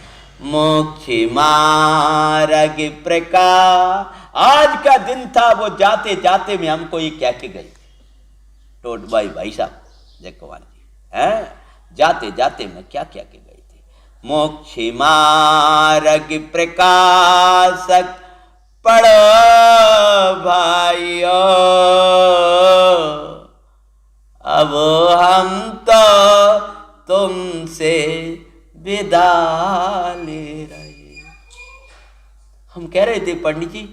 Speaker 1: मोक्ष मार्ग प्रकार, आज का दिन था, वो जाते जाते में हमको ये कह के गई, टोट भाई साहब जय कुमार जी हैं, जाते जाते मैं क्या क्या के गए थे। मोक्ष मार्ग प्रकाशक पढ़ो भाइयों, अब हम तो तुमसे विदा ले रहे। हम कह रहे थे पंडित जी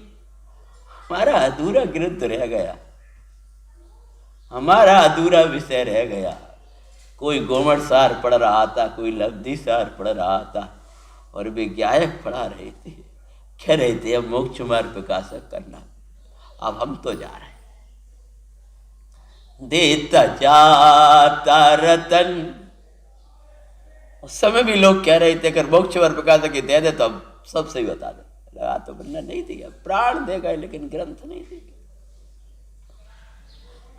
Speaker 1: हमारा अधूरा ग्रंथ रह गया, हमारा अधूरा विषय रह गया। कोई गोमड़ सार पढ़ रहा था, कोई लब्धि सार पढ़ रहा था और वे गायक पढ़ा रहे थे, कह रहे थे अब मोक्ष मार्ग प्रकाशक करना। अब हम तो जा रहे हैं। देता जाता रतन, उस समय भी लोग कह रहे थे अगर मोक्ष मार्ग प्रकाशक ही दे दे तो अब सब सही बता दे। लगा तो बनना नहीं दिया, प्राण दे गए लेकिन ग्रंथ नहीं दे गए।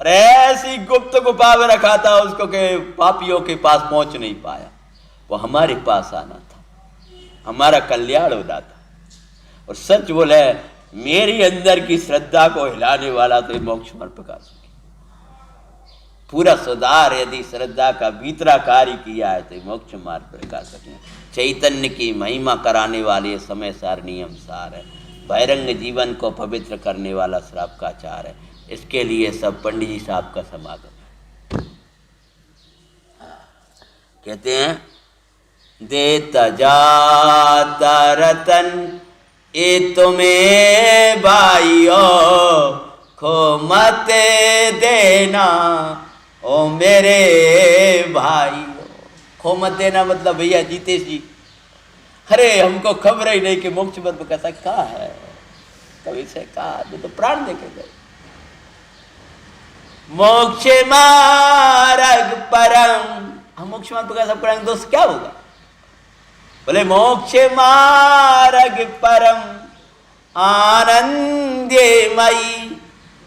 Speaker 1: और ऐसी गुप्त गुफा में रखा था उसको कि पापियों के पास पहुंच नहीं पाया। वो हमारे पास आना था, हमारा कल्याण होना था। और सच बोले मेरी अंदर की श्रद्धा को हिलाने वाला तो मोक्ष मार्ग प्रकाशक। पूरा सुधार यदि श्रद्धा का भीतरा कार्य किया है तो मोक्ष मार्ग प्रकाशक ने। चैतन्य की महिमा कराने वाले समय सार नियम सार है, बहिरंग जीवन को पवित्र करने वाला श्राप का आचार है। इसके लिए सब पंडित जी साहब का समागम। कहते हैं देता जाता रतन ये तुम्हें भाइयों खो मत देना, ओ मेरे भाइयों। खो मत देना मतलब भैया जीतेश जी, अरे हमको खबर ही नहीं कि मोक्ष मार्ग प्रकाशक कहाँ है, कभी से कहा तो प्राण देके गए। मोक्ष मार्ग परम, हम मोक्ष मार्ग प्रकाशक करेंगे दोस्त क्या होगा? बोले मोक्ष मार्ग परम आनंदमयी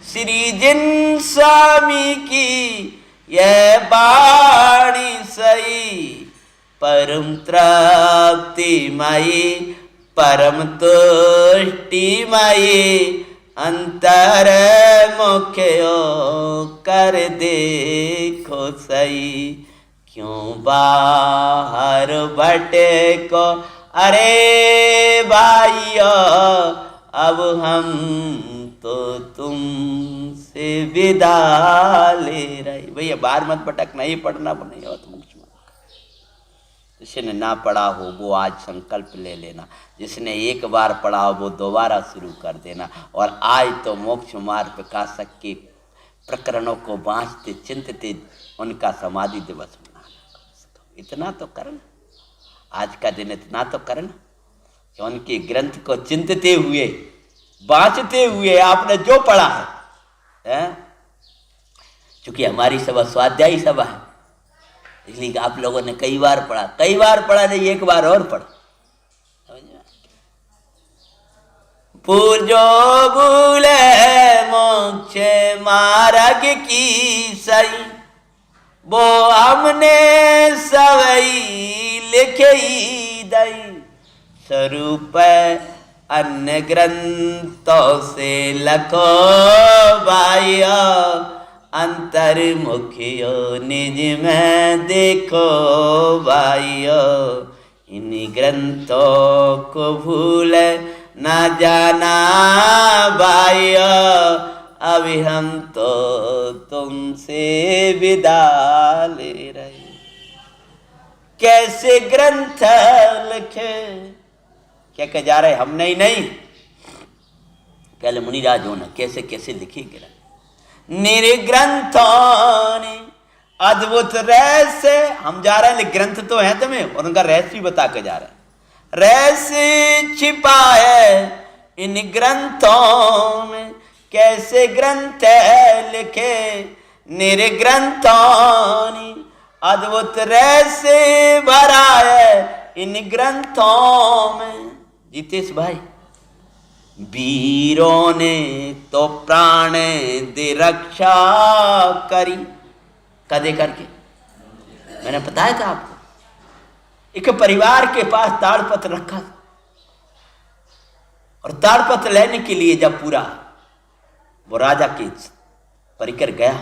Speaker 1: श्री जिन स्वामी की यह बाणी सही, परम तृप्तिमयी परम तुष्टिमयी अंतर मुख्यो कर देखो सही। क्यों बाहर भटे को अरे भाइयों, अब हम तो तुमसे विदा ले रहे। भैया बाहर मत भटकना, ही पढ़ना नहीं हो तो मोक्ष मार्ग। जिसने ना पढ़ा हो वो आज संकल्प ले लेना, जिसने एक बार पढ़ा हो वो दोबारा शुरू कर देना। और आज तो मोक्ष मार्ग प्रकाशक के प्रकरणों को बाँचते चिंतते उनका समाधि दिवस मनाना। इतना तो करना, आज का दिन इतना तो करना कि उनके ग्रंथ को चिंतते हुए बाँचते हुए आपने जो पढ़ा है, चूंकि हमारी सभा स्वाध्यायी सभा है इसलिए आप लोगों ने कई बार पढ़ा नहीं, एक बार और पढ़ा। पूजो भूले मोक्ष मार्ग की सही, वो हमने सवई लिखी दई। स्वरूप अन्य ग्रंथों से लखो भाइयो, अंतर्मुखियो निज में देखो भाइयो। इन ग्रंथों को भूल ना जाना भाइयो, अभी हम तो तुमसे विदा ले रहे। कैसे ग्रंथ लिखे, क्या कह जा रहे हमने ही नहीं, पहले मुनिराज होना कैसे कैसे लिखे ग्रंथ। निर्ग्रंथों ने अद्भुत रहस्य, हम जा रहे हैं ग्रंथ तो है तुम्हें और उनका रहस्य भी बता के जा रहे हैं। रहस्य छिपा है इन ग्रंथों में, कैसे ग्रंथ लिखे निर्ग्रंथों ने, अद्भुत रहस्य भरा है इन ग्रंथों में। जितेश भाई वीरों ने तो प्राण दे रक्षा करी, कदे करके मैंने बताया था आपको। एक परिवार के पास ताड़पत्र रखा था और ताड़पत्र लेने के लिए जब पूरा वो राजा के परिकर गया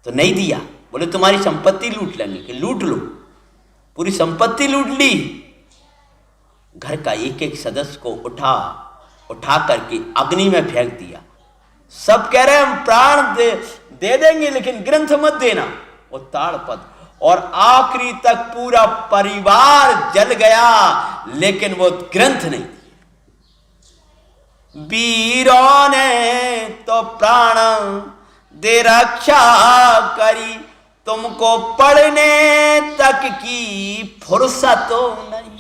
Speaker 1: तो नहीं दिया, बोले तुम्हारी संपत्ति लूट लेंगे। कि लूट लो, पूरी संपत्ति लूट ली। घर का एक एक सदस्य को उठा करके अग्नि में फेंक दिया। सब कह रहे हैं हम प्राण दे देंगे लेकिन ग्रंथ मत देना। वो ताड़पद, और आखिरी तक पूरा परिवार जल गया लेकिन वो ग्रंथ नहीं दिए। वीरों ने तो प्राण दे रक्षा करी, तुमको पढ़ने तक की फुर्सत नहीं।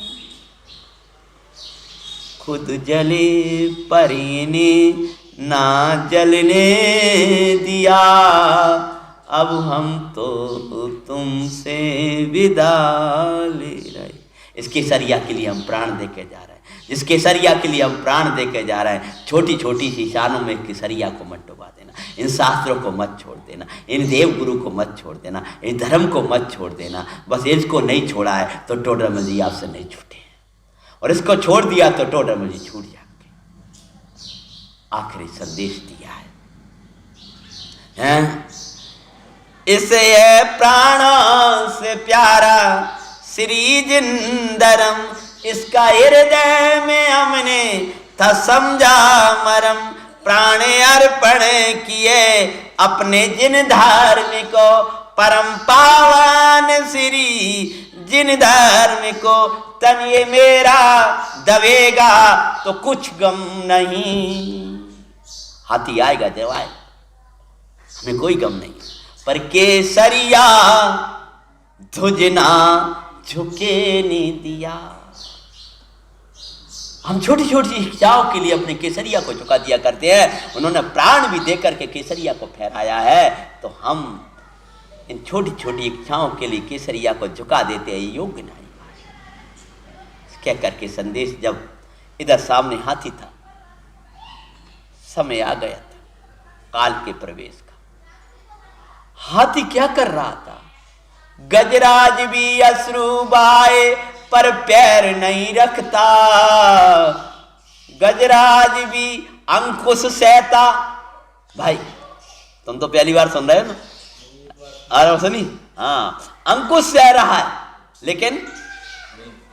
Speaker 1: खुद जले पर इन्हें ना जलने दिया, अब हम तो तुमसे विदा ले रहे। इस केसरिया के लिए हम प्राण दे के जा रहे हैं। जिस केसरिया के लिए हम प्राण दे के जा रहे हैं, छोटी छोटी सी शानों में केसरिया को मत डुबा देना। इन शास्त्रों को मत छोड़ देना, इन देव गुरु को मत छोड़ देना, इन धर्म को मत छोड़ देना। बस इसको नहीं छोड़ा है तो टोडरमल जी आपसे नहीं छूटे, और इसको छोड़ दिया तो टोडरमल जी छूट जाएंगे। आखिरी संदेश दिया है, इसे प्राणों से प्यारा श्री जिंदरम, इसका हृदय में हमने था समझा मरम। प्राण अर्पण किए अपने जिन धार्मिको, परम पावन श्री जिन धार्मिको। तन ये मेरा दबेगा तो कुछ गम नहीं। हाथी आएगा जब आए, हमें कोई गम नहीं, पर केसरिया ध्वजना झुके नहीं दिया। हम छोटी छोटी इच्छाओं के लिए अपने केसरिया को झुका दिया करते हैं। उन्होंने प्राण भी देकर के केसरिया को फहराया है, तो हम इन छोटी छोटी इच्छाओं के लिए केसरिया को झुका देते हैं, योग्य नहीं। कह करके संदेश, जब इधर सामने हाथी था, समय आ गया था काल के प्रवेश का। हाथी क्या कर रहा था? गजराज भी अश्रु बहाए पर पैर नहीं रखता, गजराज भी अंकुश सहता। भाई तुम तो पहली बार सुन रहे हो ना, अरे सुनी, हाँ, अंकुश सह रहा है लेकिन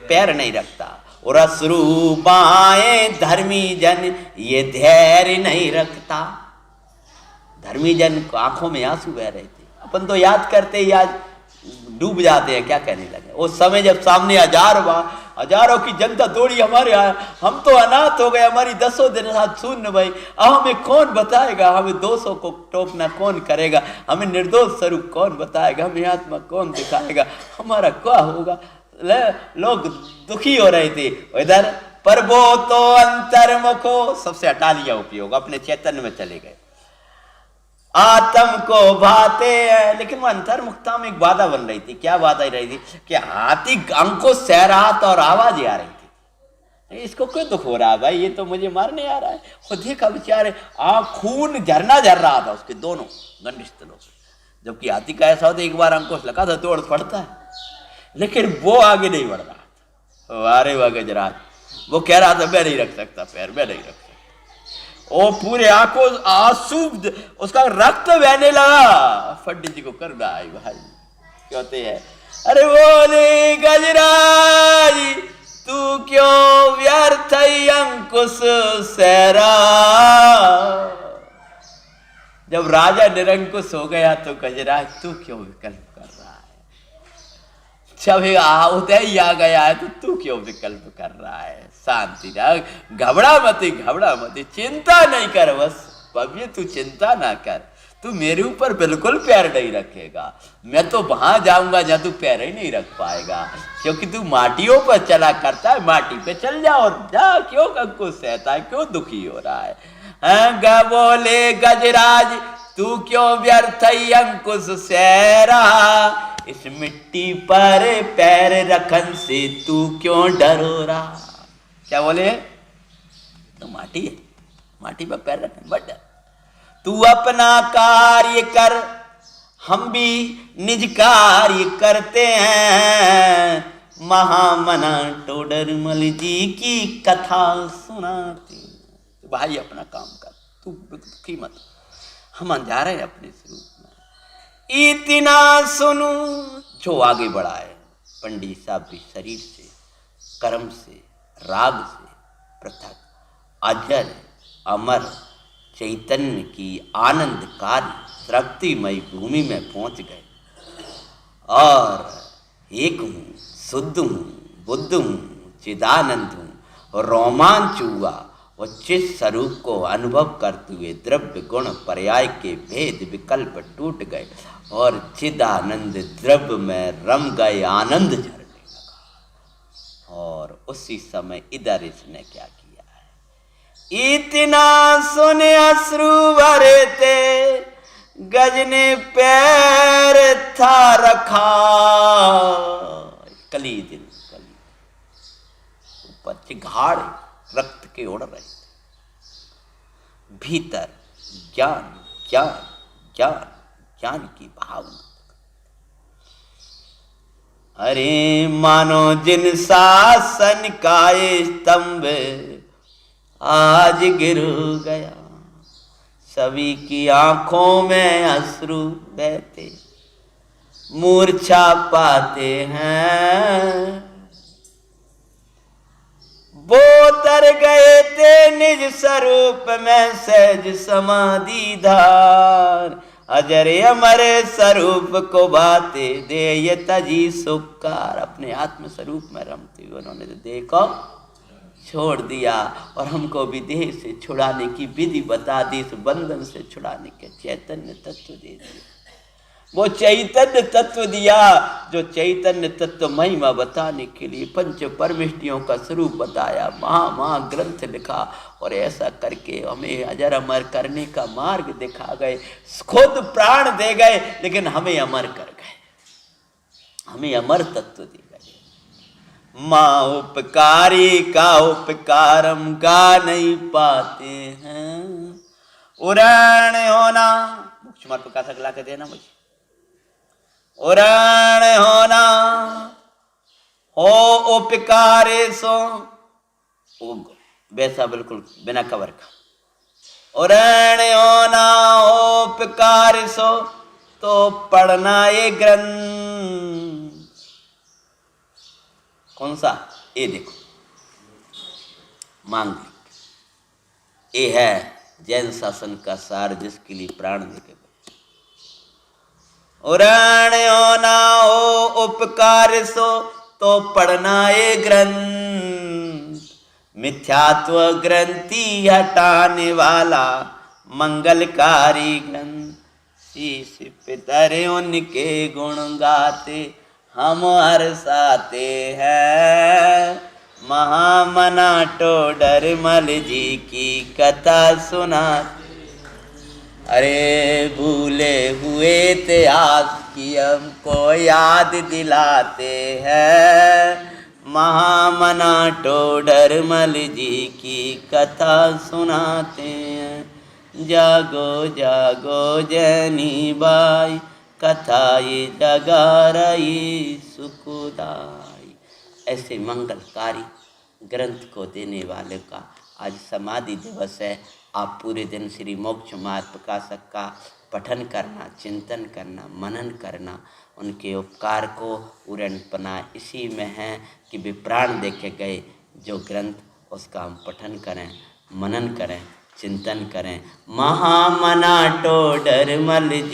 Speaker 1: पैर नहीं रखता। और अश्रु बहाए धर्मी जन ये धैर्य नहीं रखता। धर्मी जन को आंखों में आंसू बह रहे थे। अपन तो याद करते ही आज डूब जाते हैं, क्या कहने लगे। उस समय जब सामने हजारों की जनता दौड़ी हमारे यहाँ, हम तो अनाथ हो गए, हमारी 10 दिन साथ शून्य भाई। अब हमें कौन बताएगा, हमें दोषों को टोकना कौन करेगा, हमें निर्दोष स्वरूप कौन बताएगा, हमें आत्मा कौन दिखाएगा, हमारा क्या होगा। लोग दुखी हो रहे थे। इधर पर वो तो अंतर्मुखो, सबसे हटा लिया उपयोग, अपने चैतन्य में चले गए। आत्म को भाते हैं, लेकिन वो अंतर्मुखता में एक बाधा बन रही थी। क्या बाधा रही थी? कि हाथी अंको सह रहा था और आवाज आ रही थी, इसको क्यों दुख हो रहा है भाई, ये तो मुझे मारने आ रहा है। खुद देखा बेचारे, खून झरना झर रहा था उसके दोनों गंडस्थलों से। जबकि हाथी का ऐसा होता, एक बार अंकुश लगा था तोड़ पड़ता है, लेकिन वो आगे नहीं बढ़ रहा था। अरे वाह गजराज, वो कह रहा था मैं नहीं रख सकता पैर, मैं नहीं रख सकता। ओ पूरे आंखों आंसू, उसका रक्त बहने लगा। पंडित जी को करना है भाई, कहते हैं अरे बोले गजराज तू क्यों व्यर्थ अंकुश सहरा। जब राजा निरंकुश हो गया तो गजराज तू क्यों विकल्प कर रहा है। जब उदय ही आ गया है तो तू क्यों विकल्प कर रहा है। शांति रख, घबरा मत, चिंता नहीं कर। बस भव्य तू चिंता ना कर, तू मेरे ऊपर बिल्कुल पैर नहीं रखेगा। मैं तो वहां जाऊंगा जहां तू पैर ही नहीं रख पाएगा, क्योंकि तू माटियों पर चला करता है। माटी पे चल जा और जा, क्यों अंकुश सहता है, क्यों दुखी हो रहा है। बोले गजराज तू क्यों व्यर्थ अंकुश सह रहा, इस मिट्टी पर पैर रखन से तू क्यों डरो रहा। क्या बोले? तो माटी है, माटी पर पैर रखन बट डर। तू अपना कार्य कर, हम भी निज कार्य करते हैं। महामना टोडरमल जी की कथा सुनाते। तो भाई अपना काम कर, तू दुखी मत। हम जा रहे हैं अपने स्वरूप में। इतना सुनू, जो आगे बढ़ा है पंडित साहब भी शरीर से, कर्म से, राग से पृथक, अजर अमर चैतन्य की आनंदकारी तृप्तिमयी भूमि में पहुंच गए और एक हूँ, शुद्ध हूँ, बुद्ध हूँ, चिदानंद हूँ, रोमांच हुआ और चित स्वरूप को अनुभव करते हुए द्रव्य गुण पर्याय के भेद विकल्प टूट गए और चिदानंद द्रव्य में रम गए, आनंद झरने लगा। और उसी समय इधर इसने क्या किया है, इतना सुने अश्रु भरे थे, गज ने पैर था रखा, कली दिन कली ऊपर चिघाड़ रक्त के उड़ रहे थे, भीतर ज्ञान ज्ञान ज्ञान ज्ञान की भावना। अरे मानो जिन शासन का स्तंभ आज गिर गया, सभी की आंखों में अश्रु बहते, मूर्छा पाते हैं। वो तर गए थे निज स्वरूप में सहज समाधि धार, अजर अमर स्वरूप को बाते दे ये तजी सुकार। अपने आत्म स्वरूप में रमते हुए उन्होंने देखो छोड़ दिया और हमको भी देह से छुड़ाने की विधि बता दी, इस बंधन से छुड़ाने के चैतन्य तत्व दे दिया। वो चैतन्य तत्व दिया जो चैतन्य तत्व महिमा बताने के लिए पंच परमिष्टियों का स्वरूप बताया, महा ग्रंथ लिखा और ऐसा करके हमें अजर अमर करने का मार्ग दिखा गए। खुद प्राण दे गए लेकिन हमें अमर कर गए, हमें अमर तत्व दे गए। माँ उपकारी का उपकार हम गा नहीं पाते हैं, उरण होना मुख्य मार्ग का सकला के देना मुझे, उरण होना हो उपकारे सो, वैसा बिल्कुल बिना कवर का, उरण होना हो उपकार सो तो पढ़ना ये ग्रंथ। कौन सा? ये देखो मांगलिक, ये है जैन शासन का सार जिसके लिए प्राण देके उरण होना हो उपकार सो तो पढ़ना ये ग्रंथ, मिथ्यात्व ग्रंथि हटाने वाला मंगलकारी ग्रंथ। शीश पितर उनके गुण गाते हम हर्षाते हैं, महामना टोडर मल जी की कथा सुनाते। अरे भूले हुए इतिहास की हमको याद दिलाते हैं, महामना टोडर मल जी की कथा सुनाते हैं। जागो जागो जैनी बाई, कथा ये जगा रही सुखदाई। ऐसे मंगलकारी ग्रंथ को देने वाले का आज समाधि दिवस है। आप पूरे दिन श्री मोक्ष मार्ग प्रकाशक का पठन करना, चिंतन करना, मनन करना, उनके उपकार को उड़नपना इसी में है कि वे प्राण देके गए जो ग्रंथ उसका हम पठन करें, मनन करें, चिंतन करें। महामना टोडर मल जी